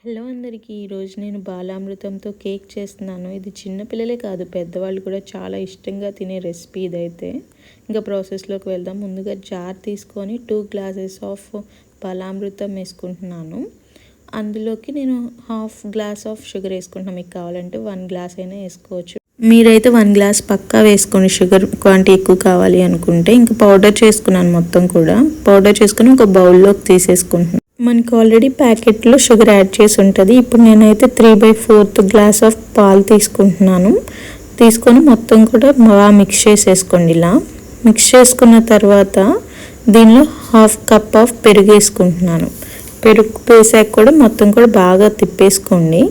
Hello అందరికీ ఈరోజు నేను బాలామృతంతో కేక్ చేస్తున్నాను. ఇది చిన్న పిల్లలే కాదు పెద్దవాళ్ళు కూడా చాలా ఇష్టంగా తినే రెసిపీ ఇదైతే. ఇంకా ప్రాసెస్లోకి వెళ్దాం. ముందుగా జార్ తీసుకొని 2 గ్లాసెస్ ఆఫ్ బాలామృతం వేసుకుంటున్నాను. అందులోకి నేను హాఫ్ గ్లాస్ ఆఫ్ షుగర్ వేసుకుంటున్నాను. మీకు కావాలంటే 1 గ్లాస్ అయినా వేసుకోవచ్చు. మీరైతే 1 గ్లాస్ పక్కా వేసుకోండి షుగర్ క్వాంటిటీ ఎక్కువ కావాలి అనుకుంటే. ఇంకా పౌడర్ చేసుకున్నాను మొత్తం కూడా. పౌడర్ చేసుకుని ఒక బౌల్లోకి తీసేసుకుంటున్నాను. మనకి ఆల్రెడీ ప్యాకెట్లో షుగర్ యాడ్ చేసి ఉంటుంది. ఇప్పుడు నేనైతే 3/4 గ్లాస్ ఆఫ్ పాలు తీసుకుంటున్నాను. తీసుకొని మొత్తం కూడా బాగా మిక్స్ చేసేసుకోండి. ఇలా మిక్స్ చేసుకున్న తర్వాత దీనిలో హాఫ్ కప్ ఆఫ్ పెరుగు వేసుకుంటున్నాను. పెరుగు వేసాక కూడా మొత్తం కూడా బాగా తిప్పేసుకోండి.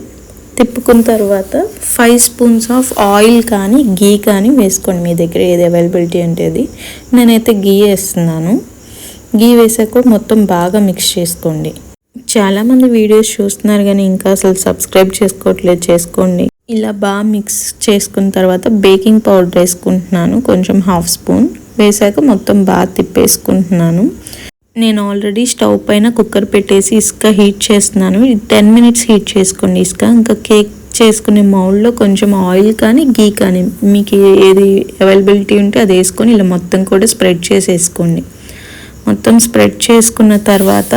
తిప్పుకున్న తర్వాత 5 స్పూన్స్ ఆఫ్ ఆయిల్ కానీ గీ కానీ వేసుకోండి. మీ దగ్గర ఏది అవైలబిలిటీ అంటే అది. నేనైతే గీ వేస్తున్నాను. గీ వేసాక కూడా మొత్తం బాగా మిక్స్ చేసుకోండి. చాలామంది వీడియోస్ చూస్తున్నారు కానీ ఇంకా అసలు సబ్స్క్రైబ్ చేసుకోవట్లేదు, చేసుకోండి. ఇలా బాగా మిక్స్ చేసుకున్న తర్వాత బేకింగ్ పౌడర్ వేసుకుంటున్నాను. కొంచెం హాఫ్ స్పూన్ వేసాక మొత్తం బాగా తిప్పేసుకుంటున్నాను. నేను ఆల్రెడీ స్టవ్ పైన కుక్కర్ పెట్టేసి ఇసుక హీట్ చేస్తున్నాను. 10 మినిట్స్ హీట్ చేసుకోండి ఇసుక. ఇంకా కేక్ చేసుకునే మౌల్డ్లో కొంచెం ఆయిల్ కానీ గీ కానీ మీకు ఏది అవైలబిలిటీ ఉంటే అది వేసుకొని ఇలా మొత్తం కూడా స్ప్రెడ్ చేసేసుకోండి. మొత్తం స్ప్రెడ్ చేసుకున్న తర్వాత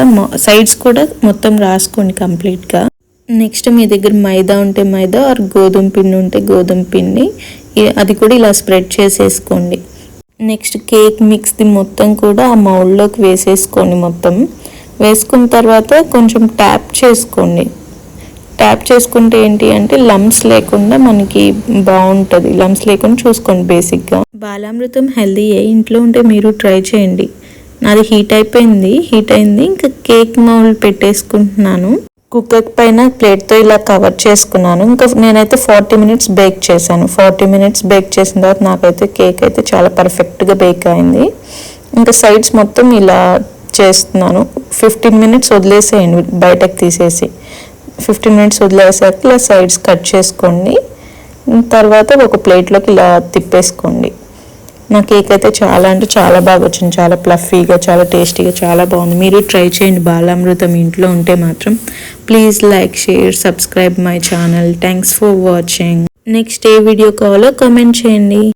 సైడ్స్ కూడా మొత్తం రాసుకోండి కంప్లీట్గా. నెక్స్ట్ మీ దగ్గర మైదా ఉంటే మైదా ఆర్ గోధుమ పిండి ఉంటే గోధుమ పిండి అది కూడా ఇలా స్ప్రెడ్ చేసేసుకోండి. నెక్స్ట్ కేక్ మిక్స్ది మొత్తం కూడా ఆ మౌల్డ్లోకి వేసేసుకోండి. మొత్తం వేసుకున్న తర్వాత కొంచెం ట్యాప్ చేసుకోండి. ట్యాప్ చేసుకుంటే ఏంటి అంటే లమ్స్ లేకుండా మనకి బాగుంటుంది. లమ్స్ లేకుండా చూసుకోండి. బేసిక్గా బాలామృతం హెల్దీయే, ఇంట్లో ఉంటే మీరు ట్రై చేయండి. నాది హీట్ అయింది. ఇంకా కేక్ మౌల్డ్ పెట్టేసుకుంటున్నాను. కుక్కర్ పైన ప్లేట్తో ఇలా కవర్ చేసుకున్నాను. ఇంకా నేనైతే 40 మినిట్స్ బేక్ చేశాను. 40 మినిట్స్ బేక్ చేసిన తర్వాత నాకైతే కేక్ అయితే చాలా పర్ఫెక్ట్గా బేక్ అయింది. ఇంకా సైడ్స్ మొత్తం ఇలా చేస్తున్నాను. 15 మినిట్స్ వదిలేసేయండి బయటకు తీసేసి. 15 మినిట్స్ వదిలేసాక ఇలా సైడ్స్ కట్ చేసుకోండి. తర్వాత ఒక ప్లేట్లోకి ఇలా తిప్పేసుకోండి. నా కేక్ అయితే చాలా అంటే చాలా బాగా వచ్చింది. చాలా ప్లఫీగా, చాలా టేస్టీగా, చాలా బాగుంది. మీరు ట్రై చేయండి బాలామృతం ఇంట్లో ఉంటే మాత్రం. Please like, share, subscribe my channel. Thanks for watching. Next A video కావాలో కామెంట్ చేయండి.